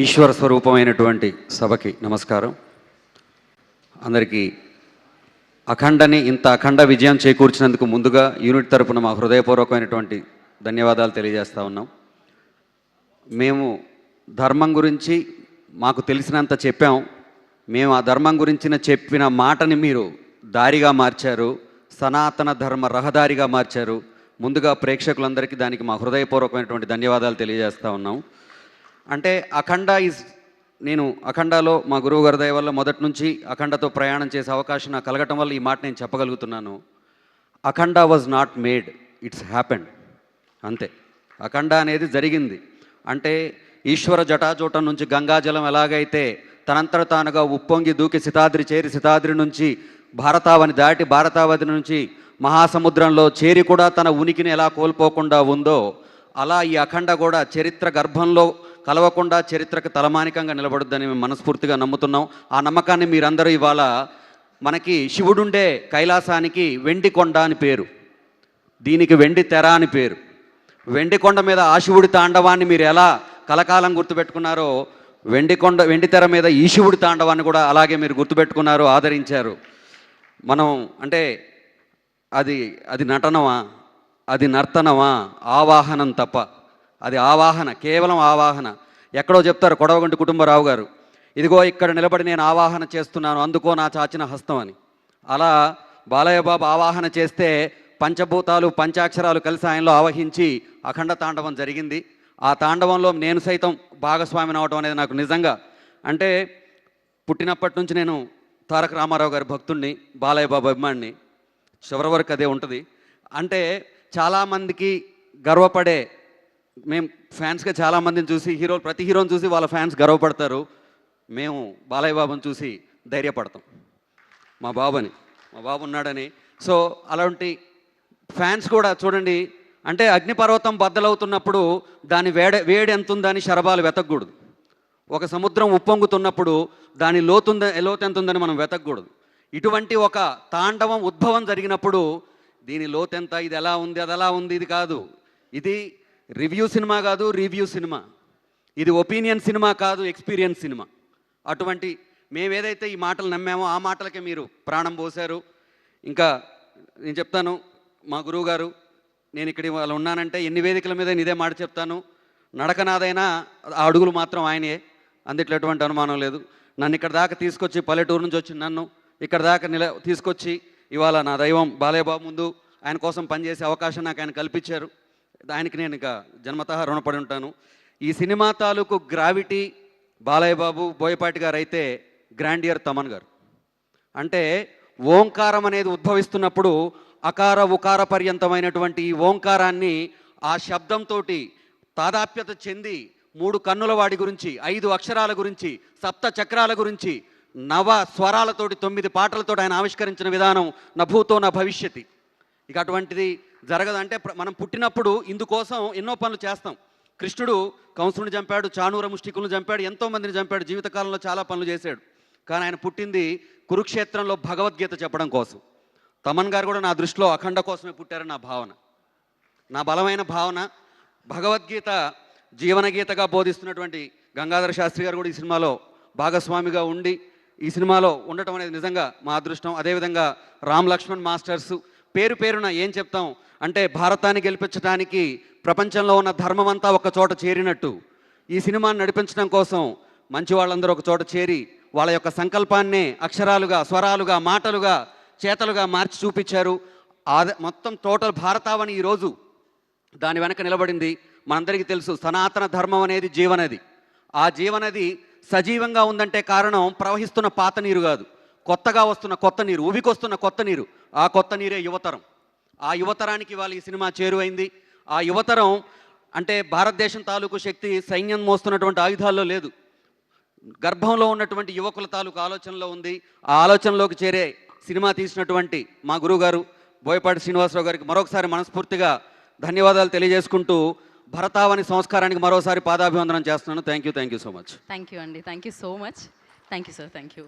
ఈశ్వర స్వరూపమైనటువంటి సభకి నమస్కారం. అందరికీ అఖండని ఇంత అఖండ విజయం చేకూర్చినందుకు ముందుగా యూనిట్ తరపున మా హృదయపూర్వకమైనటువంటి ధన్యవాదాలు తెలియజేస్తూ ఉన్నాం. మేము ధర్మం గురించి మాకు తెలిసినంత చెప్పాం. మేము ఆ ధర్మం గురించిన చెప్పిన మాటని మీరు దారిగా మార్చారు, సనాతన ధర్మ రహదారిగా మార్చారు. ముందుగా ప్రేక్షకులందరికీ దానికి మా హృదయపూర్వకమైనటువంటి ధన్యవాదాలు తెలియజేస్తూ ఉన్నాం. అంటే అఖండ నేను అఖండాలో మా గురువు గారి దయ వల్ల మొదటి నుంచి అఖండతో ప్రయాణం చేసే అవకాశం నాకు కలగటం వల్ల ఈ మాట నేను చెప్పగలుగుతున్నాను. Akhanda was not made, it's happened. అంతే, అఖండ అనేది జరిగింది. అంటే ఈశ్వర జటాజూటం నుంచి గంగాజలం ఎలాగైతే తనంతట తానుగా ఉప్పొంగి దూకి సితాద్రి చేరి సితాద్రి నుంచి భారతావని దాటి భారతావతి నుంచి మహాసముద్రంలో చేరి కూడా తన ఉనికిని ఎలా కోల్పోకుండా ఉందో, అలా ఈ అఖండ కూడా చరిత్ర గర్భంలో కలవకుండా చరిత్రకు తలమానికంగా నిలబడుద్దని మేము మనస్ఫూర్తిగా నమ్ముతున్నాం. ఆ నమ్మకాన్ని మీరందరూ ఇవాళ మనకి శివుడుండే కైలాసానికి వెండి కొండ అని పేరు, దీనికి వెండి తెర అని పేరు. వెండి కొండ మీద ఆ శివుడి తాండవాన్ని మీరు ఎలా కలకాలం గుర్తుపెట్టుకున్నారో, వెండి తెర మీద ఈ శివుడి తాండవాన్ని కూడా అలాగే మీరు గుర్తుపెట్టుకున్నారు, ఆదరించారు. మనం అంటే అది నటనమా, అది నర్తనమా? ఆవాహనం తప్ప. అది ఆవాహన, కేవలం ఆవాహన. ఎక్కడో చెప్తారు కొడవగంటి కుటుంబరావు గారు, ఇదిగో ఇక్కడ నిలబడి నేను ఆవాహన చేస్తున్నాను, అందుకో నా చాచిన హస్తం అని. అలా బాలయ్య బాబు ఆవాహన చేస్తే పంచభూతాలు పంచాక్షరాలు కలిసి ఆయనలో ఆవహించి అఖండ తాండవం జరిగింది. ఆ తాండవంలో నేను సైతం భాగస్వామిని అవడం అనేది నాకు నిజంగా, అంటే పుట్టినప్పటి నుంచి నేను తారక రామారావు గారి భక్తుడిని, బాలయ్య బాబు అభిమానిని, చివరి వరకు అదే ఉంటుంది. అంటే చాలామందికి గర్వపడే, మేము ఫ్యాన్స్గా చాలామందిని చూసి ప్రతి హీరోని చూసి వాళ్ళ ఫ్యాన్స్ గర్వపడతారు. మేము బాలయ్య బాబుని చూసి ధైర్యపడతాం, మా బాబు ఉన్నాడని. సో అలాంటి ఫ్యాన్స్ కూడా చూడండి, అంటే అగ్నిపర్వతం బద్దలవుతున్నప్పుడు దాని వేడి ఎంత ఉందని శరభాలు వెతకూడదు. ఒక సముద్రం ఉప్పొంగుతున్నప్పుడు దాని లోతు ఎంత ఉందని మనం వెతకూడదు. ఇటువంటి ఒక తాండవం ఉద్భవం జరిగినప్పుడు దీని లోతెంత, ఇది ఎలా ఉంది, అది ఎలా ఉంది, ఇది కాదు. ఇది రివ్యూ సినిమా కాదు, రివ్యూ సినిమా. ఇది ఒపీనియన్ సినిమా కాదు, ఎక్స్పీరియన్స్ సినిమా. అటువంటి మేము ఏదైతే ఈ మాటలు నమ్మామో ఆ మాటలకే మీరు ప్రాణం పోశారు. ఇంకా నేను చెప్తాను, మా గురువు గారు, నేను ఇక్కడ వాళ్ళు ఉన్నానంటే ఎన్ని వేదికల మీద ఇదే మాట చెప్తాను, నడకనాదైనా ఆ అడుగులు మాత్రం ఆయనే, అందుట్లో ఎటువంటి అనుమానం లేదు. నన్ను ఇక్కడ దాకా తీసుకొచ్చి, పల్లెటూరు నుంచి వచ్చి నన్ను ఇక్కడ దాకా తీసుకొచ్చి ఇవాళ నా దైవం బాలయ్య బాబు ముందు ఆయన కోసం పనిచేసే అవకాశం నాకు ఆయన కల్పించారు. ఆయనకి నేను ఇక జన్మతః రుణపడి ఉంటాను. ఈ సినిమా తాలూకు గ్రావిటీ బాలయ్య బాబు, బోయపాటి గారు అయితే గ్రాండియర్ తమన్ గారు. అంటే ఓంకారం అనేది ఉద్భవిస్తున్నప్పుడు అకార ఉకార పర్యంతమైనటువంటి ఈ ఓంకారాన్ని ఆ శబ్దంతో తాదాప్యత చెంది 3 కన్నుల వాడి గురించి, 5 అక్షరాల గురించి, 7 చక్రాల గురించి, 9 స్వరాలతోటి 9 పాటలతో ఆయన ఆవిష్కరించిన విధానం నభూతో నా భవిష్యతి. ఇక అటువంటిది జరగదంటే మనం పుట్టినప్పుడు ఇందుకోసం ఎన్నో పనులు చేస్తాం. కృష్ణుడు కంసుని చంపాడు, చాణూర ముష్టికులను చంపాడు, ఎంతోమందిని చంపాడు, జీవితకాలంలో చాలా పనులు చేశాడు. కానీ ఆయన పుట్టింది కురుక్షేత్రంలో భగవద్గీత చెప్పడం కోసం. తమన్ గారు కూడా నా దృష్టిలో అఖండ కోసమే పుట్టారని నా భావన, నా బలమైన భావన. భగవద్గీత జీవనగీతగా బోధిస్తున్నటువంటి గంగాధర శాస్త్రి గారు కూడా ఈ సినిమాలో భాగస్వామిగా ఉండి ఈ సినిమాలో ఉండటం అనేది నిజంగా మా అదృష్టం. అదేవిధంగా రామ్ లక్ష్మణ్ మాస్టర్స్, పేరున ఏం చెప్తాం అంటే భారతాన్ని గెలిపించడానికి ప్రపంచంలో ఉన్న ధర్మం అంతా ఒక చోట చేరినట్టు ఈ సినిమాని నడిపించడం కోసం మంచి వాళ్ళందరూ ఒక చోట చేరి వాళ్ళ యొక్క సంకల్పాన్నే అక్షరాలుగా, స్వరాలుగా, మాటలుగా, చేతలుగా మార్చి చూపించారు. మొత్తం టోటల్ భారతావని ఈరోజు దాని వెనక నిలబడింది. మనందరికీ తెలుసు, సనాతన ధర్మం అనేది జీవనది. ఆ జీవనది సజీవంగా ఉందంటే కారణం ప్రవహిస్తున్న పాత నీరు కాదు, కొత్తగా వస్తున్న కొత్త నీరు, ఉవికొస్తున్న కొత్త నీరు. ఆ కొత్త నీరే యువతరం. ఆ యువతరానికి ఇవాళ ఈ సినిమా చేరువైంది. ఆ యువతరం అంటే భారతదేశం తాలూకు శక్తి సైన్యం మోస్తున్నటువంటి ఆయుధాల్లో లేదు, గర్భంలో ఉన్నటువంటి యువకుల తాలూకు ఆలోచనలో ఉంది. ఆ ఆలోచనలోకి చేరే సినిమా తీసినటువంటి మా గురువుగారు బోయపాటి శ్రీనివాసరావు గారికి మరొకసారి మనస్ఫూర్తిగా ధన్యవాదాలు తెలియజేసుకుంటూ భరతావని సంస్కారానికి మరోసారి పాదాభివందనం చేస్తున్నాను. Thank you so much. Thank you అండి, thank you so much. Thank you sir, thank you.